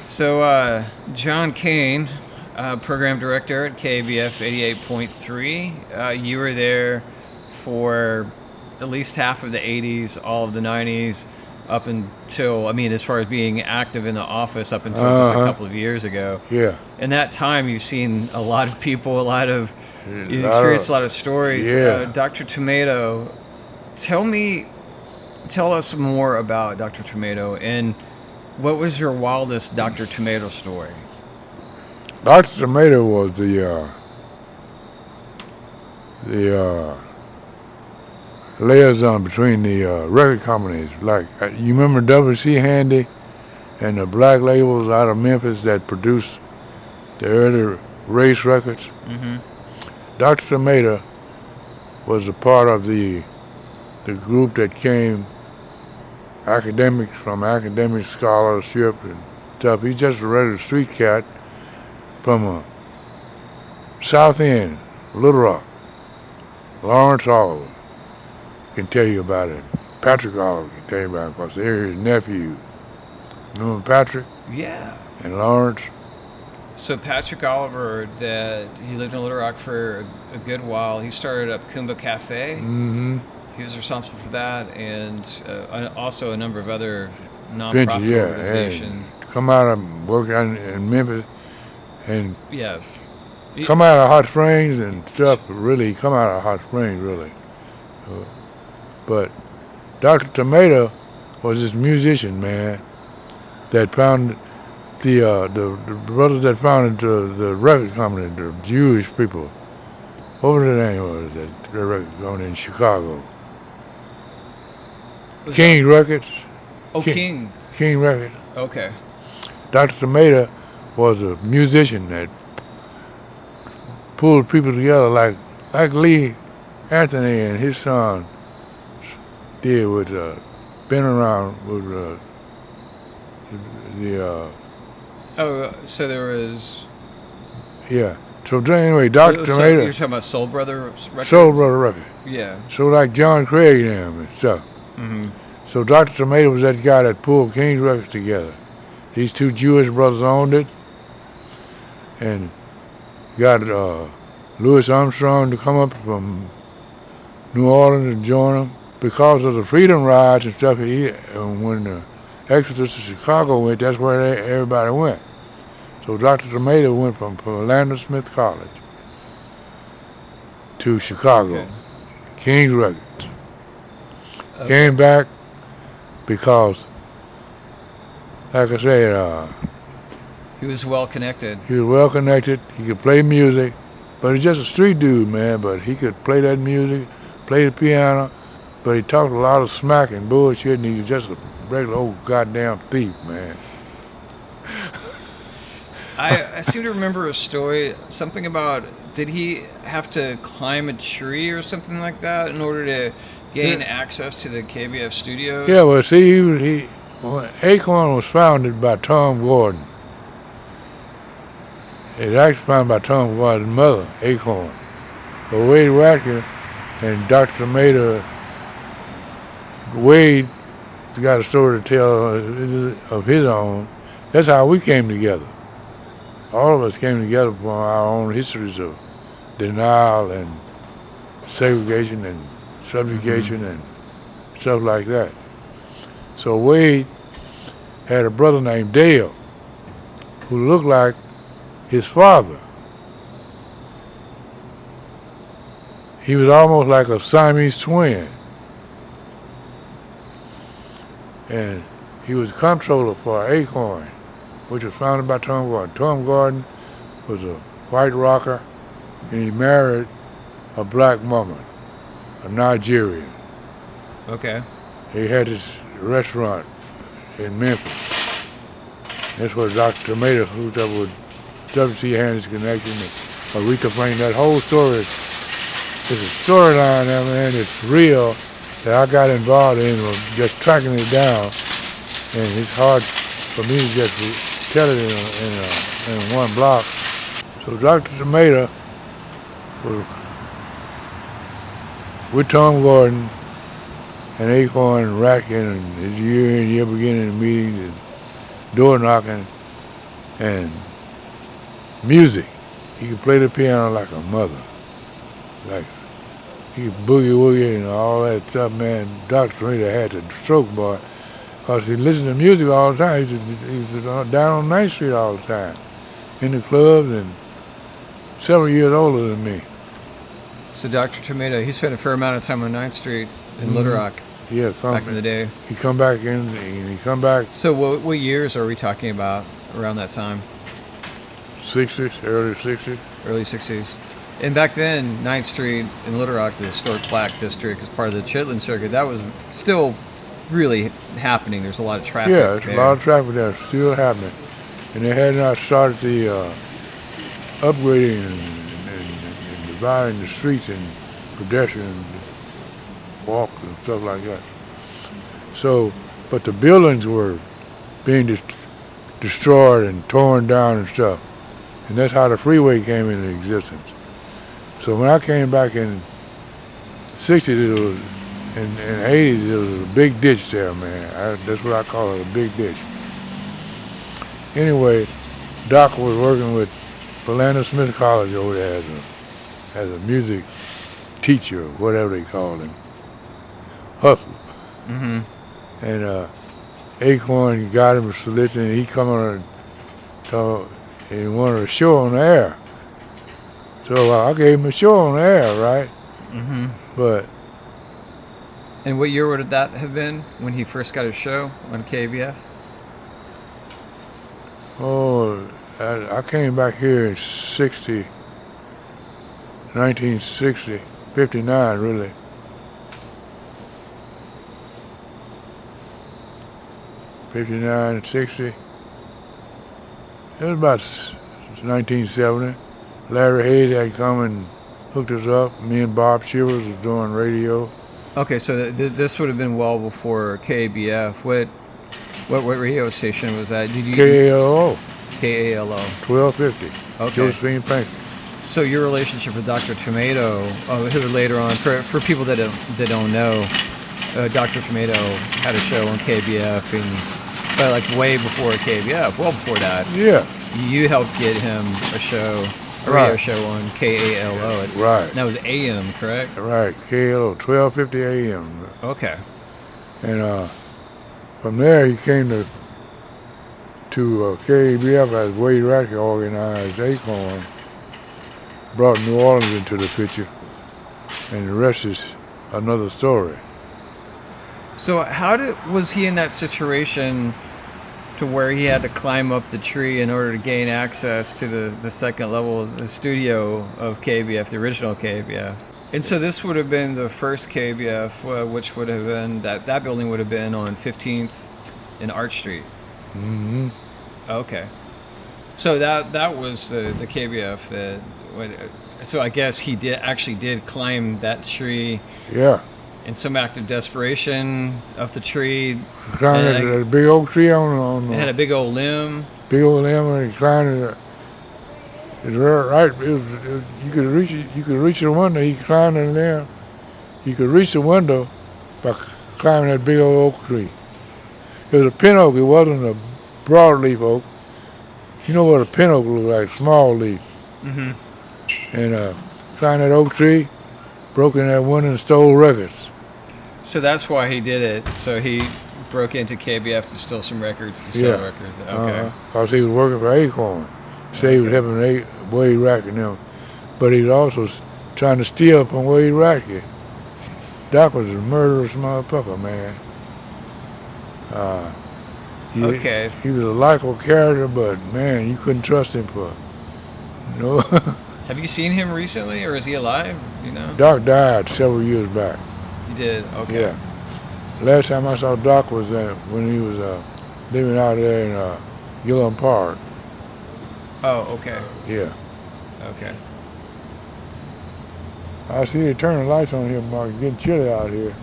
John Cain, program director at KBF 88.3. You were there for at least half of the 80s, all of the 90s, up until, I mean, as far as being active in the office, up until just a couple of years ago. Yeah. In that time, you've seen a lot of people, you experienced a lot of stories. Yeah. Dr. Tomato, tell us more about Dr. Tomato, and what was your wildest Dr. Tomato story? Dr. Tomato was the liaison between the record companies. Like, you remember W.C. Handy and the black labels out of Memphis that produced the early race records? Mm-hmm. Dr. Tomato was a part of the group that came from academic scholarship and stuff. He's just a regular street cat from South End, Little Rock. Lawrence Oliver can tell you about it. Patrick Oliver can tell you about it because they're his nephew. Remember Patrick? Yeah. And Lawrence? So Patrick Oliver, that he lived in Little Rock for a good while. He started up Kumba Cafe. Mm-hmm. He was responsible for that, and also a number of other nonprofit organizations. And come out of work in Memphis, and yeah, come out of Hot Springs and stuff. Really, come out of Hot Springs, really. But Dr. Tomato was this musician, man, that founded the brothers that founded the record company, the Jewish people. What was the name of that record company in Chicago? King Records. Oh, King. King Records. Okay. Dr. Tomato was a musician that pulled people together like Lee Anthony and his son did with been around with so there was. Yeah. So anyway, Dr. Tomato. You're talking about Soul Brother Records? Soul Brother Records. Yeah. So like John Craig and them and stuff. Mm-hmm. So Dr. Tomato was that guy that pulled King's Records together. These two Jewish brothers owned it, and got Louis Armstrong to come up from New Orleans and join them because of the freedom rides and stuff. When the Exodus to Chicago went, that's where everybody went. So Dr. Tomato went from Orlando Smith College to Chicago, okay. King's Records. Okay. Came back because, like I said, he was well connected. He was well connected. He could play music, but he's just a street dude, man. But he could play that music, play the piano, but he talked a lot of smack and bullshit, and he was just a regular old goddamn thief, man. I seem to remember a story, something about, did he have to climb a tree or something like that in order to gain access to the KBF studios? Yeah, well, see, Acorn was founded by Tom Gordon. It was actually founded by Tom Gordon's mother, Acorn. But Wade Ratker and Dr. Tomato, Wade got a story to tell of his own. That's how we came together. All of us came together from our own histories of denial and segregation and subjugation and stuff like that. So Wade had a brother named Dale who looked like his father. He was almost like a Siamese twin. And he was comptroller for Acorn, which was founded by Tom Gordon. Tom Gordon was a white rocker, and he married a black woman, a Nigerian. Okay. He had this restaurant in Memphis. That's where Dr. Tomato hooked up with W.C. Handy's connection. Aretha Franklin, that whole story is a storyline, man, it's real, that I got involved in, just tracking it down. And it's hard for me to just tell it in one block. So Dr. Tomato was with Tom Gordon and Acorn and Ratkin and his year beginning of meetings and door knocking. And music. He could play the piano like a mother. Like, he could boogie woogie and all that stuff, man. Dr. Tomato had the stroke, boy. Because he listened to music all the time. He was down on 9th Street all the time. In the clubs, and several years older than me. So Dr. Tomato, he spent a fair amount of time on 9th Street in Little Rock Yeah, back in the day. He come back in, and he come back So what years are we talking about around that time? 60s, early 60s. Early 60s. And back then, 9th Street in Little Rock, the historic plaque district, as part of the Chitlin Circuit, that was still really happening. There's a lot of traffic. Yeah, there's there. a lot of traffic there still happening. And they had not started the upgrading and dividing the streets and pedestrian walks and stuff like that. So, but the buildings were being destroyed and torn down and stuff. And that's how the freeway came into existence. So when I came back in 60s, it was, in 80s, it was a big ditch there, man. That's what I call it, a big ditch. Anyway, Doc was working with Philander Smith College over there as a music teacher, or whatever they called him. Hustle. Mm-hmm. And Acorn got him solicited, and he come on and he wanted a show on the air. So I gave him a show on the air, right? Mm-hmm. But And what year would that have been when he first got his show on KBF? I came back here in 1960, 59 really. '59 and 60. It was about 1970. Larry Hayes had come and hooked us up. Me and Bob Shivers was doing radio. Okay, so this would have been well before KBF. What radio station was that? Did you KALO, KALO? 1250. Okay. Josephine Pinker. So your relationship with Dr. Tomato, who later on, for people that don't know, Dr. Tomato had a show on KBF, but like way before KBF, well before that. Yeah. You helped get him a show, a radio show on KALO. Right. That was AM, correct? Right, KALO, 1250 AM. Okay. And from there he came to KBF as Wade Ratke organized Acorn, brought New Orleans into the picture, and the rest is another story. So was he in that situation to where he had to climb up the tree in order to gain access to the second level of the studio of KBF, the original KBF? And so this would have been the first KBF, which would have been, that building would have been on 15th and Arch Street. Mm-hmm. Okay. So that was the KBF that, so I guess he did climb that tree. Yeah. In some act of desperation up the tree. Climbed a big oak tree on It had a big old limb. Big old limb, and he climbed it. It's right. You could reach it. You could reach the window. He climbed in there. You could reach the window by climbing that big old oak tree. It was a pin oak. It wasn't a broadleaf oak. You know what a pin oak looks like? Small leaf. Mm-hmm. And climbed that oak tree, broke in that window, and stole records. So that's why he did it. So he broke into KBF to steal some records, to sell records. Okay. Because he was working for Acorn. So he was helping Wade Ratke and them. But he was also trying to steal from Wade Ratke. Doc was a murderous motherfucker, man. Okay. He was a likable character, but man, you couldn't trust him for, you know. Have you seen him recently, or is he alive? You know. Doc died several years back. He did. Okay. Yeah. Last time I saw Doc was when he was living out there in Gillum Park. Oh, okay. Yeah. Okay. I see they turn the lights on here, Mark. It's getting chilly out here.